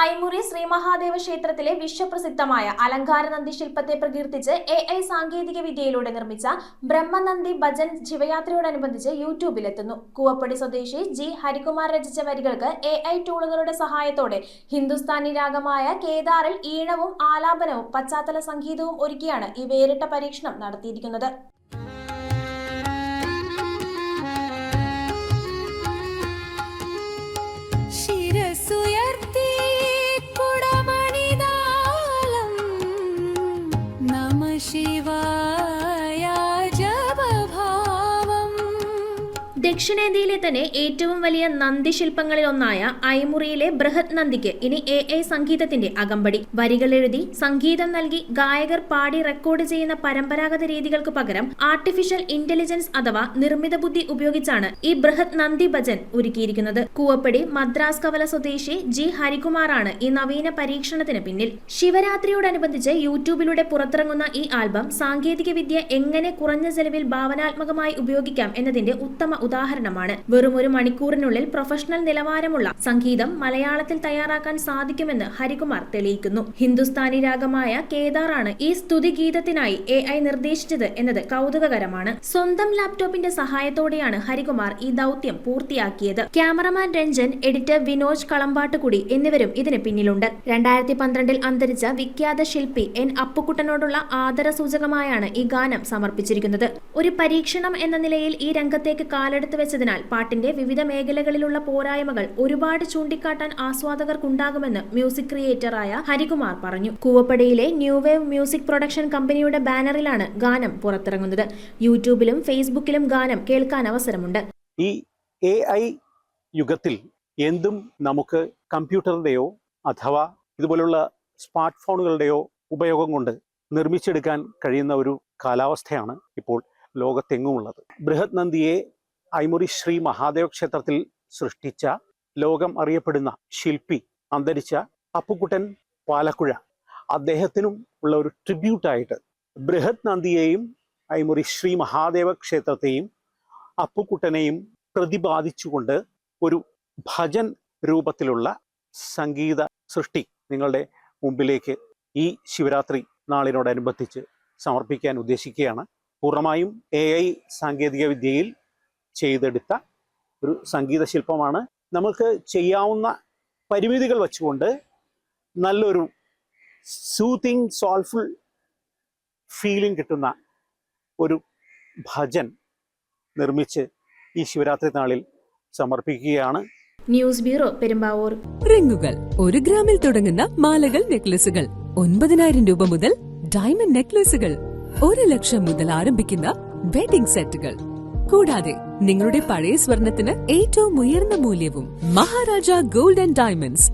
ഐമുറി ശ്രീ മഹാദേവ ക്ഷേത്രത്തിലെ വിശ്വപ്രസിദ്ധമായ അലങ്കാര നന്ദി ശില്പത്തെ പ്രകീർത്തിച്ച് AI സാങ്കേതിക വിദ്യയിലൂടെ നിർമ്മിച്ച ബ്രഹ്മനന്ദി ഭജൻ ശിവയാത്രയോടനുബന്ധിച്ച് യൂട്യൂബിലെത്തുന്നു. കൂവപ്പടി സ്വദേശി ജി ഹരികുമാർ രചിച്ച വരികൾക്ക് AI ടൂളുകളുടെ സഹായത്തോടെ ഹിന്ദുസ്ഥാനി രാഗമായ കേദാറിൽ ഈണവും ആലാപനവും പശ്ചാത്തല സംഗീതവും ഒരുക്കിയാണ് ഈ വേറിട്ട പരീക്ഷണം നടത്തിയിരിക്കുന്നത്. ദക്ഷിണേന്ത്യയിലെ തന്നെ ഏറ്റവും വലിയ നന്ദി ശില്പങ്ങളിൽ ഒന്നായ ഐമുറിയിലെ ബൃഹത് നന്ദിക്ക് ഇനി AI സംഗീതത്തിന്റെ അകമ്പടി. വരികൾ എഴുതി സംഗീതം നൽകി ഗായകർ പാടി റെക്കോർഡ് ചെയ്യുന്ന പരമ്പരാഗത രീതികൾക്ക് പകരം ആർട്ടിഫിഷ്യൽ ഇന്റലിജൻസ് അഥവാ നിർമ്മിത ബുദ്ധി ഉപയോഗിച്ചാണ് ഈ ബൃഹത് നന്ദി ഭജൻ ഒരുക്കിയിരിക്കുന്നത്. കൂവപ്പടി മദ്രാസ് കവല സ്വദേശി ജി ഹരികുമാറാണ് ഈ നവീന പരീക്ഷണത്തിന് പിന്നിൽ. ശിവരാത്രിയോടനുബന്ധിച്ച് യൂട്യൂബിലൂടെ പുറത്തിറങ്ങുന്ന ഈ ആൽബം സാങ്കേതിക വിദ്യ എങ്ങനെ കുറഞ്ഞ ചെലവിൽ ഭാവനാത്മകമായി ഉപയോഗിക്കാം എന്നതിന്റെ ഉത്തമ ഉദാഹരണമാണ്. വെറും ഒരു മണിക്കൂറിനുള്ളിൽ പ്രൊഫഷണൽ നിലവാരമുള്ള സംഗീതം മലയാളത്തിൽ തയ്യാറാക്കാൻ സാധിക്കുമെന്ന് ഹരികുമാർ തെളിയിക്കുന്നു. ഹിന്ദുസ്ഥാനി രാഗമായ കേദാറാണ് ഈ സ്തുതിഗീതത്തിനായി AI നിർദ്ദേശിച്ചത് എന്നത് കൗതുകകരമാണ്. സ്വന്തം ലാപ്ടോപ്പിന്റെ സഹായത്തോടെയാണ് ഹരികുമാർ ഈ ദൗത്യം പൂർത്തിയാക്കിയത്. ക്യാമറമാൻ രഞ്ജൻ, എഡിറ്റർ വിനോജ് കളമ്പാട്ടുകുടി എന്നിവരും ഇതിന് പിന്നിലുണ്ട്. 2012 അന്തരിച്ച വിഖ്യാത ശില്പി N അപ്പുക്കുട്ടനോടുള്ള ആദരസൂചകമായാണ് ഈ ഗാനം സമർപ്പിച്ചിരിക്കുന്നത്. ഒരു പരീക്ഷണം എന്ന നിലയിൽ ഈ രംഗത്തേക്ക് കാലെടുത്ത് വെച്ചതിനാൽ പാട്ടിന്റെ വിവിധ മേഖലകളിലുള്ള പോരായ്മകൾ ഒരുപാട് ചൂണ്ടിക്കാട്ടാൻ ആസ്വാദകർക്കുണ്ടാകുമെന്ന് മ്യൂസിക് ക്രിയേറ്ററായ ഹരികുമാർ പറഞ്ഞു. കൂവപ്പടിയിലെ ന്യൂ വേവ് മ്യൂസിക് പ്രൊഡക്ഷൻ കമ്പനിയുടെ ബാനറിലാണ് ഗാനം പുറത്തിറങ്ങുന്നത്. യൂട്യൂബിലും ഫേസ്ബുക്കിലും ഗാനം കേൾക്കാൻ അവസരമുണ്ട്. ഈ AI യുഗത്തിൽ എന്തും നമുക്ക് കമ്പ്യൂട്ടറിന്റെയോ അഥവാ ഇതുപോലുള്ള സ്മാർട്ട് ഫോണുകളുടെയോ ഉപയോഗം കൊണ്ട് നിർമ്മിച്ചെടുക്കാൻ കഴിയുന്ന ഒരു കാലാവസ്ഥയാണ് ഇപ്പോൾ ലോകത്തെങ്ങുമുള്ളത്. ബൃഹത് നന്ദിയെ ഐമുറി ശ്രീ മഹാദേവ ക്ഷേത്രത്തിൽ സൃഷ്ടിച്ച ലോകം അറിയപ്പെടുന്ന ശില്പി അന്തരിച്ച അപ്പുക്കുട്ടൻ പാലക്കുഴ, അദ്ദേഹത്തിനും ഉള്ള ഒരു ട്രിബ്യൂട്ടായിട്ട് ബൃഹത് നന്ദിയെയും ഐമുറി ശ്രീ മഹാദേവ ക്ഷേത്രത്തെയും അപ്പുക്കുട്ടനെയും പ്രതിപാദിച്ചുകൊണ്ട് ഒരു ഭജൻ രൂപത്തിലുള്ള സംഗീത സൃഷ്ടി നിങ്ങളുടെ മുമ്പിലേക്ക് ഈ ശിവരാത്രി നാളിനോടനുബന്ധിച്ച് സമർപ്പിക്കാൻ ഉദ്ദേശിക്കുകയാണ്. പൂർണ്ണമായും AI സാങ്കേതിക വിദ്യയിൽ ചെയ്തെടുത്ത ഒരു സംഗീത ശില്പമാണ്. നമുക്ക് ചെയ്യാവുന്ന പരിമിതികൾ വെച്ചുകൊണ്ട് നല്ലൊരു സൂത്തിങ് സോൾഫുൾ ഫീലിംഗ് കിട്ടുന്ന ഒരു ഭജൻ നിർമ്മിച്ച് ഈ ശിവരാത്രി നാളിൽ സമർപ്പിക്കുകയാണ്. News bureau, Perumbavoor. റിങ്ങുകൾ 1 ഗ്രാമിൽ തുടങ്ങുന്ന മാലകൾ, നെക്ലസുകൾ 9,000 രൂപ മുതൽ ഡയമണ്ട് നെക്ലസുകൾ 1 ലക്ഷം മുതൽ ആരംഭിക്കുന്ന വെഡിംഗ് സെറ്റുകൾ, കൂടാതെ നിങ്ങളുടെ പഴയ സ്വർണത്തിന് ഏറ്റവും ഉയർന്ന മൂല്യവും. Maharaja gold and diamonds,